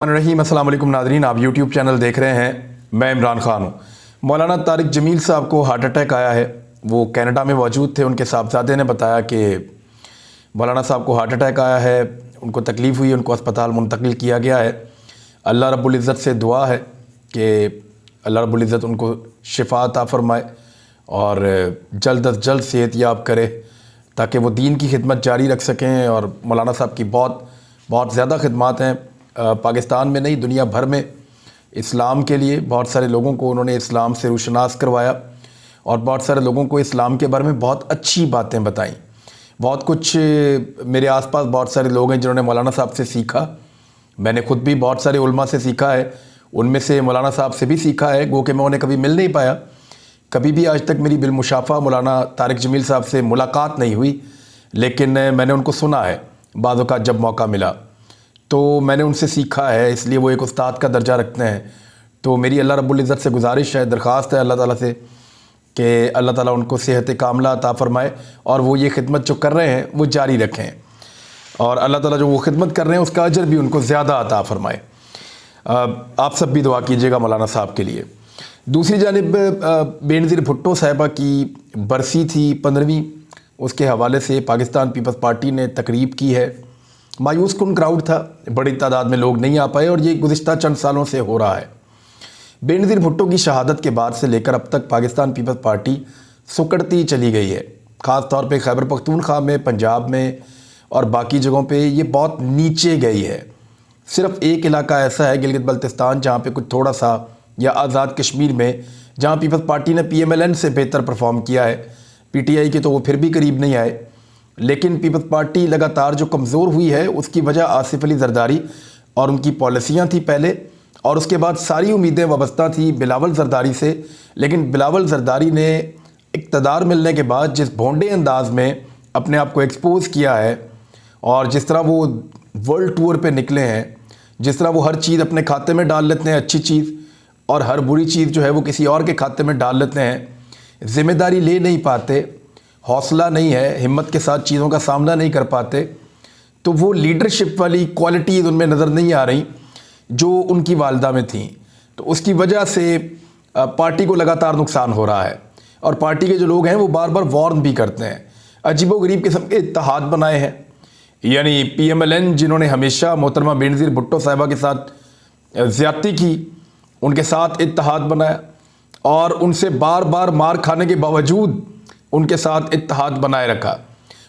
रहीम अस्सलाम वालेकुम नादरीन, आप यूट्यूब चैनल देख रहे हैं। मैं इमरान खान हूँ। मौलाना तारिक जमील साहब को हार्ट अटैक आया है। वो कनाडा में मौजूद थे। उनके साहबजादे ने बताया कि मौलाना साहब को हार्ट अटैक आया है, उनको तकलीफ़ हुई, उनको अस्पताल मुंतकिल किया गया है। अल्लाह रब्बुल इज़्ज़त से दुआ है कि अल्लाह रब्बुल इज़्ज़त उनको शिफा अता फ़रमाए और जल्द अज जल्द सेहत याब करे ताकि वो दीन की खिदमत जारी रख सकें। और मौलाना साहब की बहुत ज़्यादा खिदमत हैं, पाकिस्तान में नहीं दुनिया भर में। इस्लाम के लिए बहुत सारे लोगों को उन्होंने इस्लाम से रुशनास करवाया और बहुत सारे लोगों को इस्लाम के बारे में बहुत अच्छी बातें बताईं। बहुत कुछ मेरे आसपास बहुत सारे लोग हैं जिन्होंने मौलाना साहब से सीखा। मैंने ख़ुद भी बहुत सारे उलमा से सीखा है, उनमें से मौलाना साहब से भी सीखा है। गो कि मैं उन्हें कभी मिल नहीं पाया, कभी भी आज तक मेरी बिलमुशाफ़ा मौलाना तारिक जमील साहब से मुलाकात नहीं हुई, लेकिन मैंने उनको सुना है बाज़ औक़ात जब मौका मिला तो मैंने उनसे सीखा है, इसलिए वो एक उस्ताद का दर्जा रखते हैं। तो मेरी अल्लाह रब्बुल इज़्ज़त से गुजारिश है, दरख्वास्त है अल्लाह ताला से कि अल्लाह ताला उनको सेहत कामला अता फ़रमाए और वो ये खिदमत जो कर रहे हैं वो जारी रखें और अल्लाह ताला जो वो खिदमत कर रहे हैं उसका अजर भी उनको ज़्यादा अता फ़रमाए। आप सब भी दुआ कीजिएगा मौलाना साहब के लिए। दूसरी जानिब बेनज़ीर भुट्टो साहिबा की बरसी थी 15वीं, उसके हवाले से पाकिस्तान पीपल्स पार्टी ने तकरीब की है। मायूस कुन क्राउड था, बड़ी तादाद में लोग नहीं आ पाए और ये गुज़िश्ता चंद सालों से हो रहा है। बेनज़ीर भुट्टो की शहादत के बाद से लेकर अब तक पाकिस्तान पीपल्स पार्टी सुकड़ती चली गई है। ख़ास तौर पे खैबर पख्तूनख्वा में, पंजाब में और बाकी जगहों पे ये बहुत नीचे गई है। सिर्फ़ एक इलाका ऐसा है गिलगित बल्तिस्तान जहाँ पे कुछ थोड़ा सा, या आज़ाद कश्मीर में जहाँ पीपल्स पार्टी ने PMLN से बेहतर परफॉर्म किया है। PTI के तो वो फिर भी करीब नहीं आए। लेकिन पीपल्स पार्टी लगातार जो कमज़ोर हुई है उसकी वजह आसिफ अली ज़रदारी और उनकी पॉलिसियाँ थी पहले, और उसके बाद सारी उम्मीदें वाबस्ता थी बिलावल ज़रदारी से। लेकिन बिलावल ज़रदारी ने इक़्तिदार मिलने के बाद जिस भोंडे अंदाज में अपने आप को एक्सपोज़ किया है और जिस तरह वो वर्ल्ड टूर पे निकले हैं, जिस तरह वो हर चीज़ अपने खाते में डाल लेते हैं अच्छी चीज़, और हर बुरी चीज़ जो है वो किसी और के खाते में डाल लेते हैं, ज़िम्मेदारी ले नहीं पाते, हौसला नहीं है, हिम्मत के साथ चीज़ों का सामना नहीं कर पाते, तो वो लीडरशिप वाली क्वालिटीज़ उनमें नज़र नहीं आ रही जो उनकी वालदा में थी। तो उसकी वजह से पार्टी को लगातार नुकसान हो रहा है और पार्टी के जो लोग हैं वो बार बार वार्न भी करते हैं। अजीबोगरीब किस्म के इत्तेहाद बनाए हैं, यानी PMLN जिन्होंने हमेशा मोहतरमा बेनज़ीर भुट्टो साहिबा के साथ ज़्यादती की, उनके साथ इत्तेहाद बनाया और उनसे बार बार मार खाने के बावजूद उनके साथ इत्तेहाद बनाए रखा।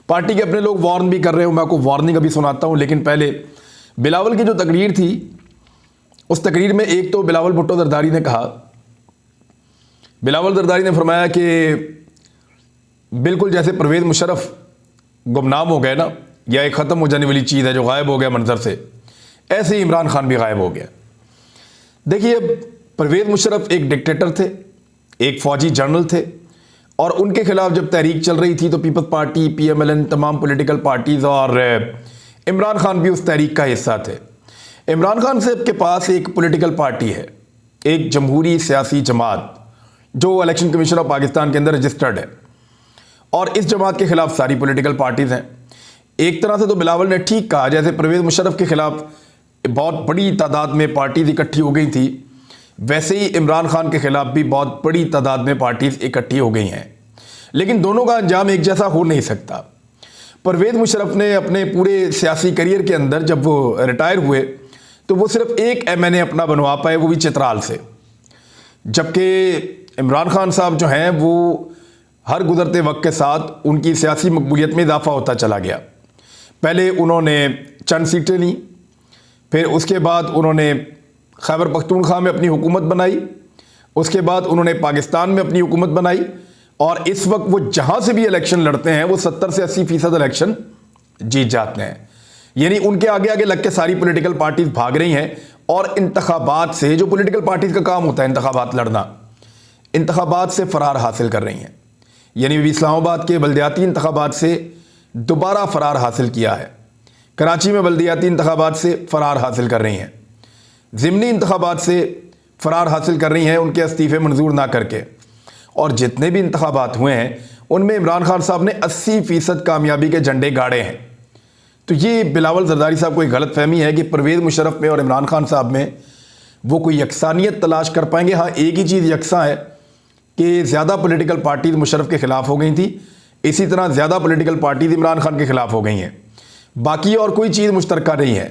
पार्टी के अपने लोग वार्न भी कर रहे हो, मैं आपको वार्निंग अभी सुनाता हूँ। लेकिन पहले बिलावल की जो तकरीर थी, उस तकरीर में एक तो बिलावल भुट्टो ज़रदारी ने कहा, बिलावल ज़रदारी ने फरमाया कि बिल्कुल जैसे परवेज़ मुशर्रफ गुमनाम हो गए ना, या एक ख़त्म हो जाने वाली चीज़ है जो गायब हो गया मंजर से, ऐसे ही इमरान खान भी गायब हो गया। देखिए, परवेज़ मुशर्रफ एक डिक्टेटर थे, एक फ़ौजी जनरल थे, और उनके खिलाफ जब तहरीक चल रही थी तो पीपल्स पार्टी, PMLN, तमाम पॉलिटिकल पार्टीज़ और इमरान खान भी उस तहरीक का हिस्सा थे। इमरान खान साहब के पास एक पॉलिटिकल पार्टी है, एक जमहूरी सियासी जमात जो इलेक्शन कमीशन ऑफ पाकिस्तान के अंदर रजिस्टर्ड है, और इस जमात के खिलाफ सारी पॉलिटिकल पार्टीज़ हैं। एक तरह से तो बिलावल ने ठीक कहा, जैसे परवेज़ मुशर्रफ के खिलाफ बहुत बड़ी तादाद में पार्टीज़ इकट्ठी हो गई थी, वैसे ही इमरान खान के खिलाफ भी बहुत बड़ी तादाद में पार्टीज़ इकट्ठी हो गई हैं। लेकिन दोनों का अंजाम एक जैसा हो नहीं सकता। परवेज़ मुशर्रफ ने अपने पूरे सियासी करियर के अंदर जब वो रिटायर हुए तो वो सिर्फ एक MNA अपना बनवा पाए, वो भी चित्राल से। जबकि इमरान खान साहब जो हैं वो हर गुजरते वक्त के साथ उनकी सियासी मकबूलियत में इजाफा होता चला गया। पहले उन्होंने चंद सीटें ली, फिर उसके बाद उन्होंने खैबर पख्तूनख्वा में अपनी हुकूमत बनाई, उसके बाद उन्होंने पाकिस्तान में अपनी हुकूमत बनाई, और इस वक्त वो जहाँ से भी इलेक्शन लड़ते हैं वो 70 से 80% इलेक्शन जीत जाते हैं। यानी उनके आगे आगे लग के सारी पॉलिटिकल पार्टीज भाग रही हैं और इंतखाबात से, जो पॉलिटिकल पार्टीज का काम होता है इंतखाबात लड़ना, इंतखाबात से फ़रार हासिल कर रही हैं। यानी इस्लामाबाद के बल्दियाती इंतखाबात से दोबारा फ़रार हासिल किया है, कराची में बल्दियाती इंतखाबात से फ़रार हासिल कर रही हैं, ज़िमनी इंतखाबात से फ़रार हासिल कर रही हैं उनके इस्तीफ़े मंजूर ना करके, और जितने भी इंतखाबात हुए हैं उनमें इमरान खान साहब ने 80% कामयाबी के झंडे गाड़े हैं। तो ये बिलावल जरदारी साहब को एक गलत फहमी है कि परवेज़ मुशर्रफ में और इमरान खान साहब में वो कोई यकसानियत तलाश कर पाएंगे। हाँ, एक ही चीज़ यकसा है कि ज़्यादा पॉलिटिकल पार्टीज मुशर्रफ के ख़िलाफ़ हो गई थी, इसी तरह ज़्यादा पॉलिटिकल पार्टीज इमरान खान के ख़िलाफ़ हो गई हैं। बाकी और कोई चीज़ मुश्तरका नहीं है।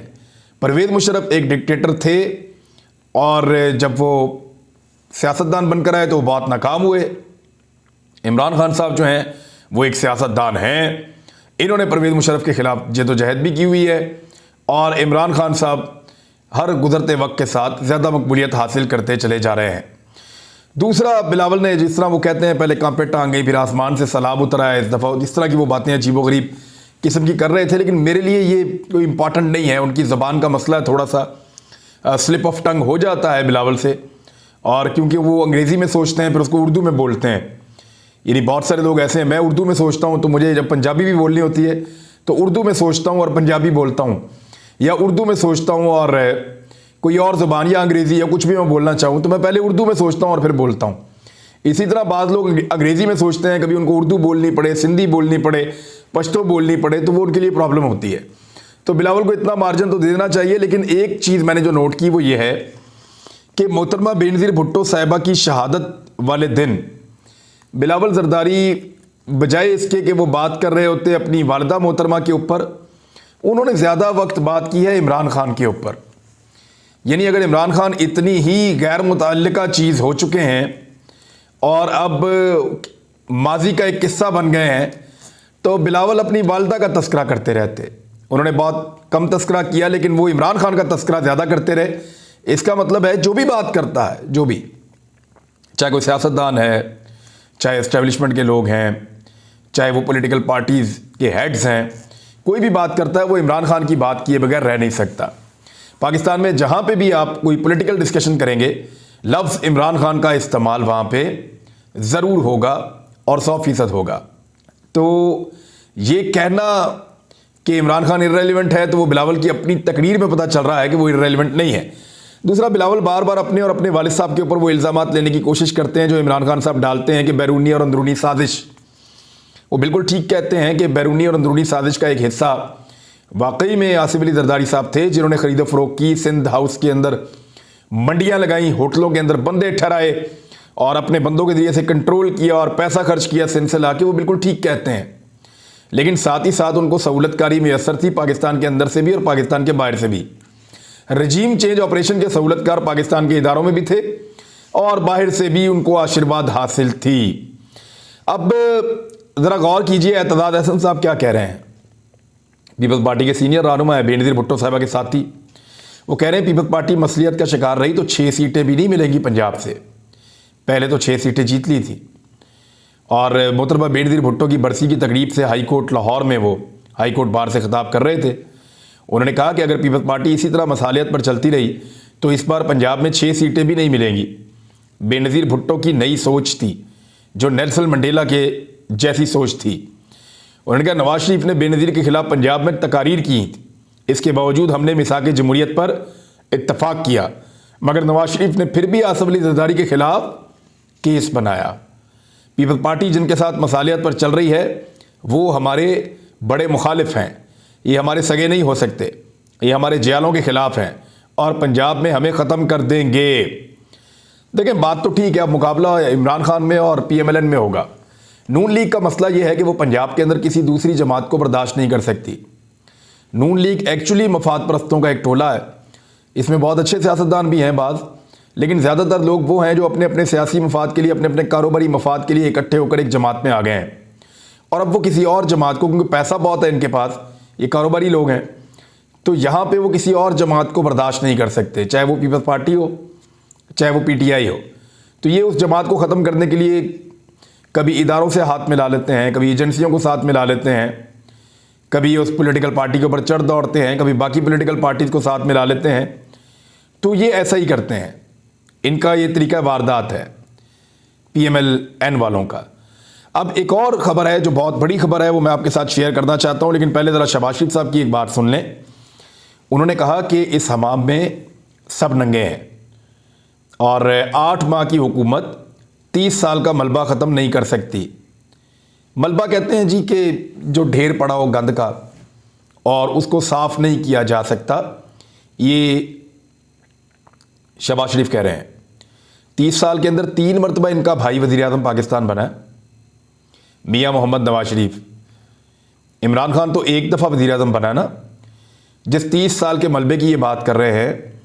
परवेज़ मुशर्रफ एक डिक्टेटर थे और जब वो सियासतदान बनकर आए तो वो बहुत नाकाम हुए। इमरान खान साहब जो हैं वो एक सियासतदान हैं, इन्होंने परवेज़ मुशर्रफ के ख़िलाफ़ जदोजहद भी की हुई है और इमरान खान साहब हर गुजरते वक्त के साथ ज़्यादा मकबूलियत हासिल करते चले जा रहे हैं। दूसरा, बिलावल ने जिस तरह वो कहते हैं पहले कांपे टांग गई फिर आसमान से सैलाब उतरा है, इस दफ़ा जिस तरह की वो बातें अजीबोगरीब किस्म की कर रहे थे, लेकिन मेरे लिए ये कोई इंपॉर्टेंट नहीं है। उनकी ज़बान का मसला है, थोड़ा सा स्लिप ऑफ टंग हो जाता है बिलावल से, और क्योंकि वो अंग्रेज़ी में सोचते हैं फिर उसको उर्दू में बोलते हैं। यानी बहुत सारे लोग ऐसे हैं, मैं उर्दू में सोचता हूँ तो मुझे जब पंजाबी भी बोलनी होती है तो उर्दू में सोचता हूँ और पंजाबी बोलता हूँ, या उर्दू में सोचता हूँ और कोई और ज़ुबान या अंग्रेज़ी या कुछ भी मैं बोलना चाहूँ तो मैं पहले उर्दू में सोचता हूँ और फिर बोलता हूँ। इसी तरह बाज़ लोग अंग्रेज़ी में सोचते हैं, कभी उनको उर्दू बोलनी पड़े, सिंधी बोलनी पड़े, पश्तो बोलनी पड़े, तो वो उनके लिए प्रॉब्लम होती है। तो बिलावल को इतना मार्जिन तो दे देना चाहिए। लेकिन एक चीज़ मैंने जो नोट की वो ये है कि मोहतरमा बेनज़ीर भुट्टो साहिबा की शहादत वाले दिन बिलावल जरदारी बजाय इसके कि वो बात कर रहे होते अपनी वालिदा मोहतरमा के ऊपर, उन्होंने ज़्यादा वक्त बात की है इमरान खान के ऊपर। यानी अगर इमरान खान इतनी ही गैर मुतअल्लिका चीज़ हो चुके हैं और अब माजी का एक किस्सा बन गए हैं, तो बिलावल अपनी वालिदा का तस्करा करते रहते। उन्होंने बहुत कम तस्करा किया लेकिन वो इमरान खान का तस्करा ज़्यादा करते रहे। इसका मतलब है जो भी बात करता है, जो भी, चाहे कोई सियासतदान है, चाहे एस्टेब्लिशमेंट के लोग हैं, चाहे वो पॉलिटिकल पार्टीज़ के हेड्स हैं, कोई भी बात करता है वो इमरान खान की बात किए बगैर रह नहीं सकता। पाकिस्तान में जहाँ पे भी आप कोई पॉलिटिकल डिस्कशन करेंगे, लफ्ज़ इमरान खान का इस्तेमाल वहाँ पे ज़रूर होगा और 100% होगा। तो ये कहना कि इमरान खान इर्रेलेवेंट है, तो वो बिलावल की अपनी तकरीर में पता चल रहा है कि वो इर्रेलेवेंट नहीं है। दूसरा, बिलावल बार बार अपने और अपने वालिद साहब के ऊपर वो इल्ज़ामात लेने की कोशिश करते हैं जो इमरान खान साहब डालते हैं कि बैरूनी और अंदरूनी साजिश। वो बिल्कुल ठीक कहते हैं कि बैरूनी और अंदरूनी साजिश का एक हिस्सा वाकई में आसिफ अली जरदारी साहब थे, जिन्होंने ख़रीद फ़रोख्त की, सिंध हाउस के अंदर मंडियाँ लगाई, होटलों के अंदर बंदे ठहराए और अपने बंदों के ज़रिए से कंट्रोल किया और पैसा खर्च किया सिंध से ला के। वो बिल्कुल ठीक कहते हैं, लेकिन साथ ही साथ उनको सहूलतकारी मैसर थी पाकिस्तान के अंदर से भी और पाकिस्तान के बाहर से भी। रजीम चेंज ऑपरेशन के सहूलतकार पाकिस्तान के इदारों में भी थे और बाहर से भी उनको आशीर्वाद हासिल थी। अब ज़रा गौर कीजिए एतजाज़ अहसन साहब क्या कह रहे हैं। पीपल्स पार्टी के सीनियर रहनुमा है, बेनज़ीर भुट्टो साहिबा के साथी, वो कह रहे हैं पीपल्स पार्टी मसलियत का शिकार रही तो 6 सीटें भी नहीं मिलेंगी पंजाब से। पहले तो 6 सीटें जीत ली थी और मोहतरमा बेनज़ीर भुट्टो की बरसी की तकरीब से हाई कोर्ट लाहौर में वो हाई कोर्ट बार से खिताब कर रहे थे। उन्होंने कहा कि अगर पीपल्स पार्टी इसी तरह मसालियत पर चलती रही तो इस बार पंजाब में 6 सीटें भी नहीं मिलेंगी। बेनज़ीर भुट्टो की नई सोच थी जो नेल्सन मंडेला के जैसी सोच थी। उन्होंने कहा नवाज शरीफ ने बेनज़ीर के ख़िलाफ़ पंजाब में तकारीर की थी, इसके बावजूद हमने मिसाक जमहूरियत पर इत्तफाक किया, मगर नवाज शरीफ ने फिर भी आसिफ अली जरदारी के ख़िलाफ़ केस बनाया। पीपल्स पार्टी जिनके साथ मसालियत पर चल रही है वो हमारे बड़े मुखालिफ हैं, ये हमारे सगे नहीं हो सकते, ये हमारे जयालों के ख़िलाफ़ हैं और पंजाब में हमें ख़त्म कर देंगे। देखें, बात तो ठीक है, अब मुकाबला इमरान खान में और PMLN में होगा। नून लीग का मसला ये है कि वो पंजाब के अंदर किसी दूसरी जमात को बर्दाश्त नहीं कर सकती। नून लीग एक्चुअली मफाद परस्तों का एक टोला है, इसमें बहुत अच्छे सियासतदान भी हैं बाज़, लेकिन ज़्यादातर लोग वो हैं जो अपने अपने सियासी मफाद के लिए, अपने अपने कारोबारी मफाद के लिए इकट्ठे होकर एक जमात में आ गए हैं और अब वो किसी और जमात को, क्योंकि पैसा बहुत है इनके पास, ये कारोबारी लोग हैं, तो यहाँ पे वो किसी और जमात को बर्दाश्त नहीं कर सकते, चाहे वो पीपल्स पार्टी हो चाहे वो PTI हो। तो ये उस जमात को ख़त्म करने के लिए कभी इदारों से हाथ मिला लेते हैं, कभी एजेंसियों को साथ मिला लेते हैं, कभी उस पॉलिटिकल पार्टी के ऊपर चढ़ दौड़ते हैं, कभी बाकी पॉलिटिकल पार्टीज़ को साथ मिला लेते हैं। तो ये ऐसा ही करते हैं, इनका ये तरीका वारदात है PMLN वालों का। अब एक और ख़बर है जो बहुत बड़ी खबर है, वो मैं आपके साथ शेयर करना चाहता हूँ, लेकिन पहले ज़रा शहबाज शरीफ साहब की एक बात सुन लें। उन्होंने कहा कि इस हमाम में सब नंगे हैं और 8 माह की हुकूमत 30 साल का मलबा ख़त्म नहीं कर सकती। मलबा कहते हैं जी कि जो ढेर पड़ा हो गंद का, और उसको साफ नहीं किया जा सकता, ये शहबाज शरीफ कह रहे हैं। 30 साल के अंदर 3 मरतबा इनका भाई वज़ीर आज़म पाकिस्तान बना है, मियाँ मोहम्मद नवाज शरीफ। इमरान खान तो एक दफ़ा वज़ीर आज़म बना है ना। जिस 30 साल के मलबे की ये बात कर रहे हैं,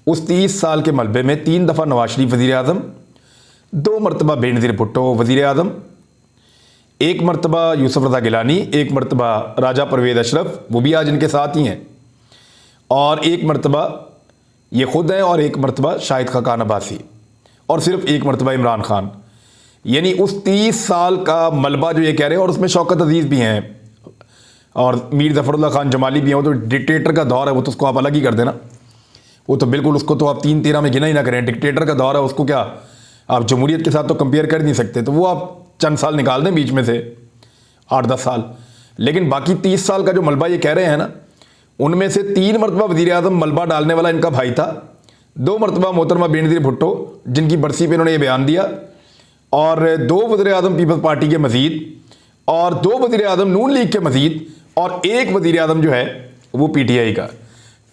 उस 30 साल के मलबे में 3 दफ़ा नवाज शरीफ वज़ीर आज़म, 2 मरतबा बेनज़ीर भुट्टो वज़ीर आज़म, 1 मरतबा यूसुफ रज़ा गिलानी, 1 मरतबा राजा परवेज़ अशरफ, वो भी आज इनके साथ ही हैं, और 1 मरतबा ये खुद हैं, और 1 मरतबा शाहिद खाकान अब्बासी, और सिर्फ 1 मरतबा इमरान खान। यानी उस 30 साल का मलबा जो ये कह रहे हैं, और उसमें शौकत अजीज़ भी हैं और मीर ज़फ़रुल्लाह खान जमाली भी हैं। वो तो डिक्टेटर का दौर है, वो तो उसको आप अलग ही कर देना। वो तो बिल्कुल, उसको तो आप 3-13 में गिना ही ना करें। डिक्टेटर का दौर है, उसको क्या आप जमहूरियत के साथ तो कंपेयर कर नहीं सकते। तो वो आप चंद साल निकाल दें बीच में से, 8-10 साल। लेकिन बाकी 30 साल का जो मलबा ये कह रहे हैं ना, उनमें से 3 मरतबा वज़ीर आज़म मलबा डालने वाला इनका भाई था, 2 मरतबा मोहतरमा बेनज़ीर भुट्टो, जिनकी बरसी पे इन्होंने ये बयान दिया, और 2 वज़ीर आज़म पीपल्स पार्टी के मजीद, और 2 वज़ीर आज़म नून लीग के मजीद, और 1 वज़ीर आज़म जो है वो PTI का।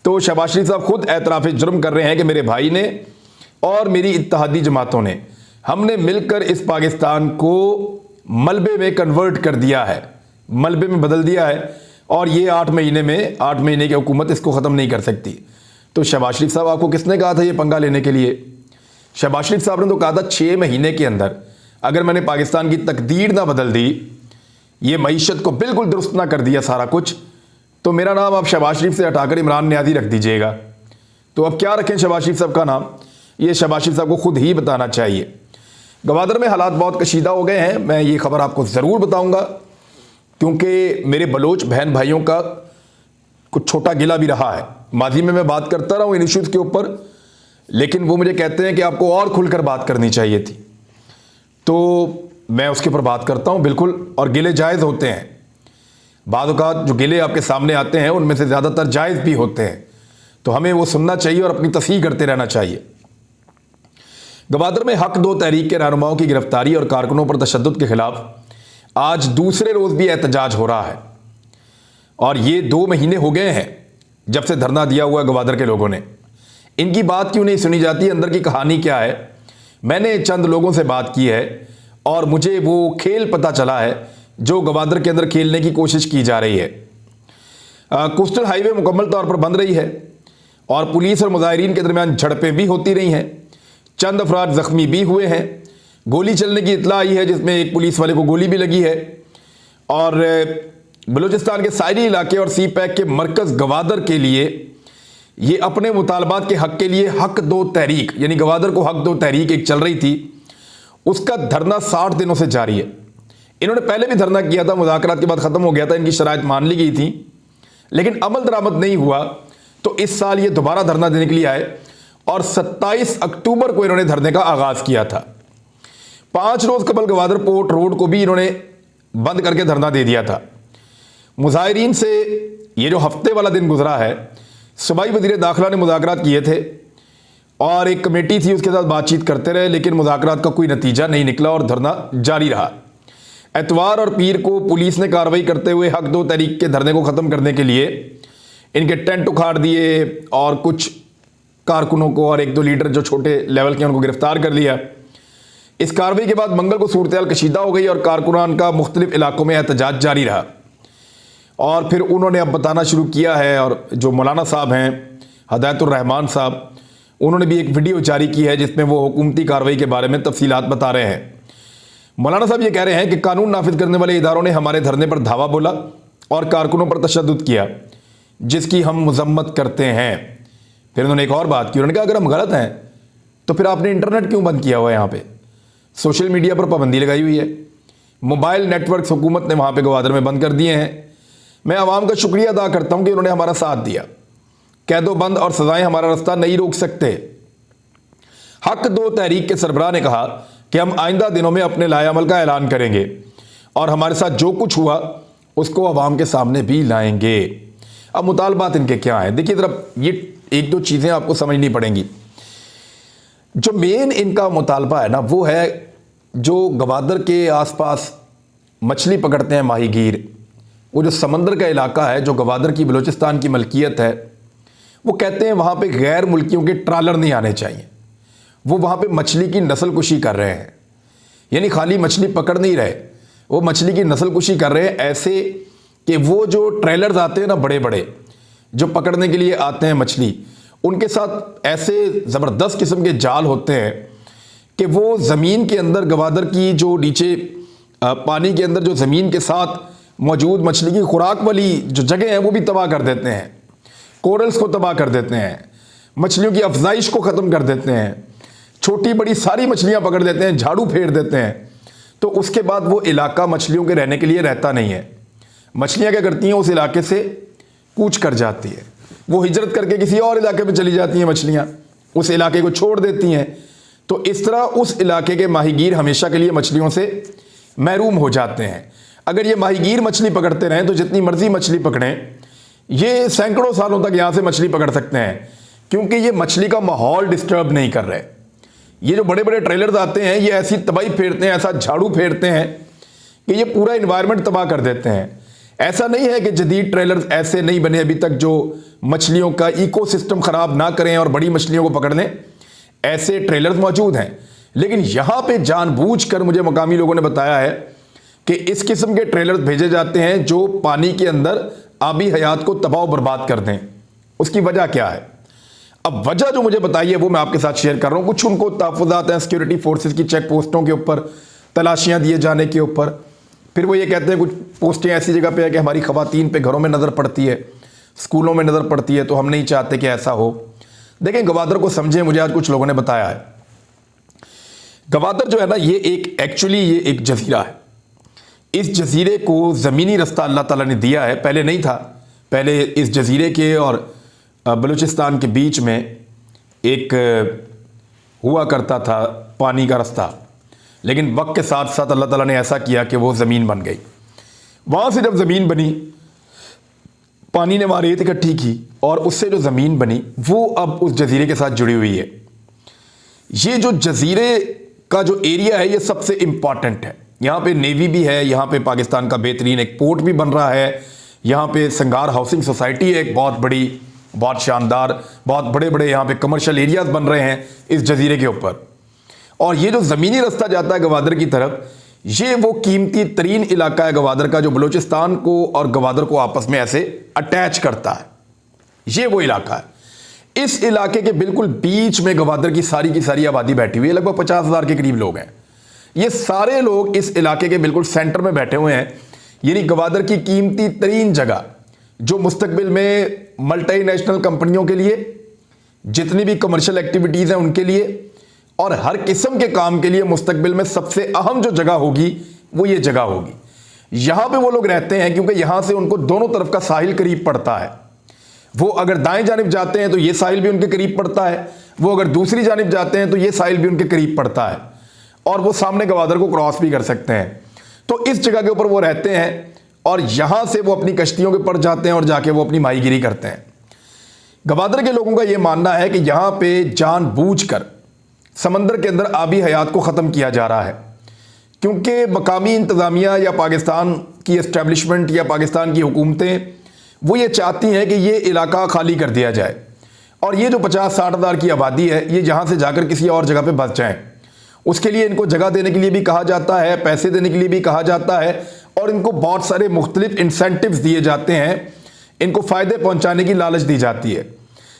तो शहबाज शरीफ साहब खुद एतराफ़ जुर्म कर रहे हैं कि मेरे भाई ने और मेरी इत्तेहादी जमातों ने, हमने मिलकर इस पाकिस्तान को मलबे में कन्वर्ट कर दिया है, मलबे में बदल दिया है, और ये 8 महीने की हुकूमत इसको ख़त्म नहीं कर सकती। तो शहबाज शरीफ साहब, आपको किसने कहा था ये पंगा लेने के लिए? शहबाज शरीफ साहब ने तो कहा था 6 महीने के अंदर अगर मैंने पाकिस्तान की तकदीर ना बदल दी, ये मईशत को बिल्कुल दुरुस्त ना कर दिया सारा कुछ, तो मेरा नाम आप शहबाज शरीफ से हटाकर इमरान नियाज़ी रख दीजिएगा। तो अब क्या रखें शहबाज शरीफ साहब का नाम? ये शहबाज शरीफ साहब को खुद ही बताना चाहिए। गवादर में हालात बहुत कशीदा हो गए हैं, मैं ये खबर आपको ज़रूर बताऊँगा, क्योंकि मेरे बलोच बहन भाइयों का कुछ छोटा गिला भी रहा है। माजी में मैं बात करता रहा हूँ इन इश्यूज़ के ऊपर, लेकिन वो मुझे कहते हैं कि आपको और खुलकर बात करनी चाहिए थी। तो मैं उसके ऊपर बात करता हूँ बिल्कुल, और गिले जायज़ होते हैं। बाद औक़ात जो गिले आपके सामने आते हैं उनमें से ज़्यादातर जायज़ भी होते हैं, तो हमें वो सुनना चाहिए और अपनी तस्हीह करते रहना चाहिए। गवादर में हक दो तहरीक के रहनुमाओं की गिरफ्तारी और कारकुनों पर तशद्दुद के खिलाफ आज दूसरे रोज़ भी एहतजाज हो रहा है, और ये 2 महीने हो गए हैं जब से धरना दिया हुआ गवादर के लोगों ने। इनकी बात क्यों नहीं सुनी जाती, अंदर की कहानी क्या है? मैंने चंद लोगों से बात की है और मुझे वो खेल पता चला है जो गवादर के अंदर खेलने की कोशिश की जा रही है। कोस्टल हाईवे मुकम्मल तौर पर बंद रही है और पुलिस और मुजाहिरीन के दरमियान झड़पें भी होती रही हैं। चंद अफराद ज़ख्मी भी हुए हैं। गोली चलने की इत्तला आई है जिसमें एक पुलिस वाले को गोली भी लगी है। और बलूचिस्तान के साइडी इलाके और सी पैक के मरकज़ गवादर के लिए ये अपने मुतालबात के हक़ के लिए हक दो तहरीक, यानी गवादर को हक दो तहरीक एक चल रही थी, उसका धरना 60 दिनों से जारी है। इन्होंने पहले भी धरना किया था, मुज़ाकरात के बाद ख़त्म हो गया था, इनकी शराइत मान ली गई थी, लेकिन अमल दरामद नहीं हुआ। तो इस साल ये दोबारा धरना देने के लिए आए और 27 अक्टूबर को इन्होंने धरने का आगाज़ किया था। 5 रोज़ कबल गवादर पोर्ट रोड को भी इन्होंने बंद करके धरना दे दिया था। मुजाहिरीन से ये जो हफ्ते वाला दिन गुजरा है, सूबाई वज़ीर दाखिला ने मुज़ाकरात किए थे और एक कमेटी थी उसके साथ बातचीत करते रहे, लेकिन मुज़ाकरात का कोई नतीजा नहीं निकला और धरना जारी रहा। एतवार और पीर को पुलिस ने कार्रवाई करते हुए हक दो तहरीक के धरने को ख़त्म करने के लिए इनके टेंट उखाड़ दिए और कुछ कारकुनों को और 1-2 लीडर जो छोटे लेवल के उनको गिरफ्तार कर लिया। इस कार्रवाई के बाद मंगल को सूरत कशीदा हो गई और कारकुनान का मुख्तलिफ इलाकों में एहतजाज जारी रहा। और फिर उन्होंने अब बताना शुरू किया है, और जो मौलाना साहब हैं हदायतुर रहमान साहब, उन्होंने भी एक वीडियो जारी की है जिसमें वो हुकूमती कार्रवाई के बारे में तफसीलात बता रहे हैं। मौलाना साहब ये कह रहे हैं कि कानून नाफिज करने वाले इदारों ने हमारे धरने पर धावा बोला और कारकुनों पर तशद्दुद किया, जिसकी हम मजम्मत करते हैं। फिर उन्होंने एक और बात की, उन्होंने कहा अगर हम गलत हैं तो फिर आपने इंटरनेट क्यों बंद किया हुआ है? यहाँ पे सोशल मीडिया पर पाबंदी लगाई हुई है, मोबाइल नेटवर्क हुकूमत ने वहाँ पे गवादर में बंद कर दिए हैं। मैं आवाम का शुक्रिया अदा करता हूँ कि उन्होंने हमारा साथ दिया। कैदो बंद और सजाएं हमारा रास्ता नहीं रोक सकते। हक दो तहरीक के सरबराह ने कहा कि हम आइंदा दिनों में अपने लाएअमल का ऐलान करेंगे और हमारे साथ जो कुछ हुआ उसको अवाम के सामने भी लाएंगे। अब मुतालबात इनके क्या हैं? देखिए ज़रा, ये 1-2 चीज़ें आपको समझनी पड़ेंगी। जो मेन इनका मुतालबा है ना, वो है जो गवादर के आसपास मछली पकड़ते हैं माहीगीर, वो जो समंदर का इलाका है, जो गवादर की बलूचिस्तान की मलकियत है, वो कहते हैं वहाँ पे गैर मुल्कियों के ट्रालर नहीं आने चाहिए। वो वहाँ पे मछली की नस्लकुशी कर रहे हैं, यानी खाली मछली पकड़ नहीं रहे, वो मछली की नस्लकुशी कर रहे हैं ऐसे कि वो जो ट्रेलर्स आते हैं ना, बड़े बड़े जो पकड़ने के लिए आते हैं मछली, उनके साथ ऐसे ज़बरदस्त किस्म के जाल होते हैं कि वो ज़मीन के अंदर गवादर की जो नीचे पानी के अंदर जो ज़मीन के साथ मौजूद मछली की खुराक वाली जो जगह है वो भी तबाह कर देते हैं, कोरल्स को तबाह कर देते हैं, मछलियों की अफजाइश को ख़त्म कर देते हैं, छोटी बड़ी सारी मछलियां पकड़ देते हैं, झाड़ू फेर देते हैं। तो उसके बाद वो इलाका मछलियों के रहने के लिए रहता नहीं है। मछलियां क्या करती हैं, उस इलाके से कूच कर जाती है, वो हिजरत करके किसी और इलाके में चली जाती हैं, मछलियां उस इलाके को छोड़ देती हैं। तो इस तरह उस इलाके के माहीगीर हमेशा के लिए मछलियों से महरूम हो जाते हैं। अगर ये माहीगीर मछली पकड़ते रहें तो जितनी मर्जी मछली पकड़ें, ये सैकड़ों सालों तक यहाँ से मछली पकड़ सकते हैं, क्योंकि ये मछली का माहौल डिस्टर्ब नहीं कर रहे। ये जो बड़े बड़े ट्रेलर्स आते हैं, ये ऐसी तबाही फेरते हैं, ऐसा झाड़ू फेरते हैं कि ये पूरा इन्वायरमेंट तबाह कर देते हैं। ऐसा नहीं है कि जदीद ट्रेलर्स ऐसे नहीं बने अभी तक जो मछलियों का इकोसिस्टम ख़राब ना करें और बड़ी मछलियों को पकड़ लें, ऐसे ट्रेलर्स मौजूद हैं। लेकिन यहाँ पे जानबूझकर मुझे मकामी लोगों ने बताया है कि इस किस्म के ट्रेलर्स भेजे जाते हैं जो पानी के अंदर आबी हयात को तबाह बर्बाद कर दें। उसकी वजह क्या है? अब वजह जो मुझे बताई है वो मैं आपके साथ शेयर कर रहा हूँ। कुछ उनको तहफ़्फ़ुज़ात हैं सिक्योरिटी फोर्सेस की चेक पोस्टों के ऊपर, तलाशियाँ दिए जाने के ऊपर। फिर वो ये कहते हैं कुछ पोस्टें ऐसी जगह पे है कि हमारी ख़वातीन पे घरों में नज़र पड़ती है, स्कूलों में नज़र पड़ती है, तो हम नहीं चाहते कि ऐसा हो। देखें, गवादर को समझें, मुझे आज कुछ लोगों ने बताया है। गवादर जो है ना, ये एक जजीरा है। इस जजीरे को ज़मीनी रास्ता अल्लाह ताला ने दिया है, पहले नहीं था। पहले इस जजीरे के और बलूचिस्तान के बीच में एक हुआ करता था पानी का रास्ता, लेकिन वक्त के साथ साथ अल्लाह ताला ने ऐसा किया कि वो ज़मीन बन गई। वहाँ से जब ज़मीन बनी, पानी ने वहाँ रेत इकट्ठी की और उससे जो ज़मीन बनी वो अब उस जजीरे के साथ जुड़ी हुई है। ये जो जजीरे का जो एरिया है ये सबसे इम्पॉर्टेंट है। यहाँ पे नेवी भी है, यहाँ पे पाकिस्तान का बेहतरीन एक पोर्ट भी बन रहा है, यहाँ पे संगार हाउसिंग सोसाइटी है, एक बहुत बड़ी, बहुत शानदार, बहुत बड़े बड़े यहाँ पे कमर्शियल एरियाज बन रहे हैं इस जजीरे के ऊपर। और ये जो ज़मीनी रास्ता जाता है गवादर की तरफ, ये वो कीमती तरीन इलाका है गवादर का, जो बलूचिस्तान को और गवादर को आपस में ऐसे अटैच करता है। ये वो इलाका है। इस इलाके के बिल्कुल बीच में गवादर की सारी आबादी बैठी हुई है, लगभग 50,000 के करीब लोग हैं। ये सारे लोग इस इलाके के बिल्कुल सेंटर में बैठे हुए हैं, यानी गवादर की कीमती तरीन जगह, जो मुस्तकबिल में मल्टीनेशनल कंपनियों के लिए, जितनी भी कमर्शियल एक्टिविटीज़ हैं उनके लिए और हर किस्म के काम के लिए मुस्तकबिल में सबसे अहम जो जगह होगी वो ये जगह होगी। यहाँ पे वो लोग रहते हैं क्योंकि यहाँ से उनको दोनों तरफ का साहिल करीब पड़ता है। वो अगर दाएं जानिब जाते हैं तो ये साहिल भी उनके करीब पड़ता है, वो अगर दूसरी जानिब जाते हैं तो ये साहिल भी उनके करीब पड़ता है, और वो सामने गवादर को क्रॉस भी कर सकते हैं। तो इस जगह के ऊपर वो रहते हैं और यहाँ से वो अपनी कश्तियों के ऊपर जाते हैं और जाके वो अपनी माहीगिरी करते हैं। गवादर के लोगों का ये मानना है कि यहाँ पे जानबूझकर समंदर के अंदर आबी हयात को ख़त्म किया जा रहा है, क्योंकि मकामी इंतज़ामिया या पाकिस्तान की एस्टेब्लिशमेंट या पाकिस्तान की हुकूमतें वो ये चाहती हैं कि ये इलाका खाली कर दिया जाए और ये जो 50-60 हज़ार की आबादी है ये यहाँ से जाकर किसी और जगह पे बस जाएं। उसके लिए इनको जगह देने के लिए भी कहा जाता है, पैसे देने के लिए भी कहा जाता है और इनको बहुत सारे मुख्तलिफ इंसेंटिव्स दिए जाते हैं, इनको फ़ायदे पहुँचाने की लालच दी जाती है।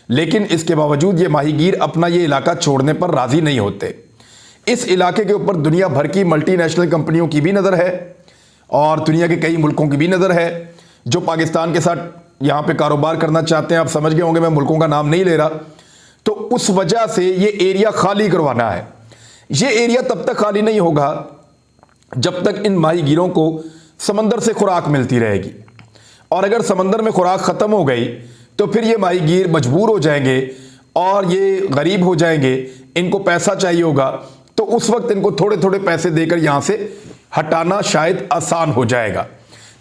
लेकिन इसके बावजूद ये माहीगीर अपना ये इलाका छोड़ने पर राज़ी नहीं होते। इस इलाके के ऊपर दुनिया भर की मल्टीनेशनल कंपनियों की भी नज़र है और दुनिया के कई मुल्कों की भी नज़र है जो पाकिस्तान के साथ यहाँ पे कारोबार करना चाहते हैं। आप समझ गए होंगे मैं मुल्कों का नाम नहीं ले रहा। तो उस वजह से ये एरिया खाली करवाना है। ये एरिया तब तक खाली नहीं होगा जब तक इन माहीगीरों को समंदर से खुराक मिलती रहेगी, और अगर समंदर में खुराक ख़त्म हो गई तो फिर ये माहीगीर मजबूर हो जाएंगे और ये गरीब हो जाएंगे, इनको पैसा चाहिए होगा, तो उस वक्त इनको थोड़े थोड़े पैसे देकर यहाँ से हटाना शायद आसान हो जाएगा।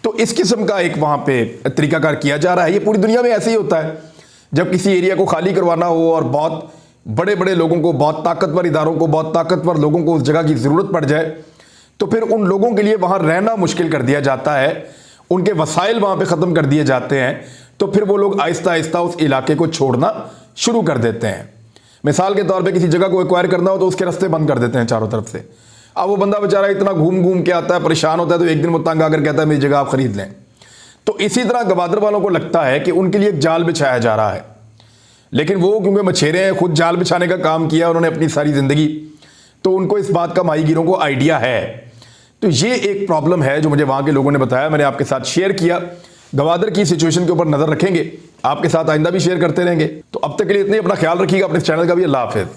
तो इस किस्म का एक वहाँ पे तरीकाकार किया जा रहा है। ये पूरी दुनिया में ऐसे ही होता है, जब किसी एरिया को खाली करवाना हो और बहुत बड़े बड़े लोगों को, बहुत ताकतवर इदारों को, बहुत ताकतवर लोगों को उस जगह की ज़रूरत पड़ जाए तो फिर उन लोगों के लिए वहाँ रहना मुश्किल कर दिया जाता है, उनके वसाइल वहाँ पे ख़त्म कर दिए जाते हैं, तो फिर वो लोग आहिस्ता आहिस्ता उस इलाके को छोड़ना शुरू कर देते हैं। मिसाल के तौर पे किसी जगह को एक्वायर करना हो तो उसके रास्ते बंद कर देते हैं चारों तरफ से। अब वो बंदा बेचारा इतना घूम घूम के आता है, परेशान होता है, तो एक दिन वो तंग आकर कहता है मेरी जगह आप खरीद लें। तो इसी तरह गवादर वालों को लगता है कि उनके लिए एक जाल बिछाया जा रहा है, लेकिन वो क्योंकि मछेरे हैं, खुद जाल बिछाने का काम किया उन्होंने अपनी सारी ज़िंदगी, तो उनको इस बात का माहीगीरों को आइडिया है। तो ये एक प्रॉब्लम है जो मुझे वहाँ के लोगों ने बताया, मैंने आपके साथ शेयर किया। गवादर की सिचुएशन के ऊपर नज़र रखेंगे, आपके साथ आइंदा भी शेयर करते रहेंगे। तो अब तक के लिए इतने, अपना ख्याल रखिएगा, अपने चैनल का भी। अल्लाह हाफिज़।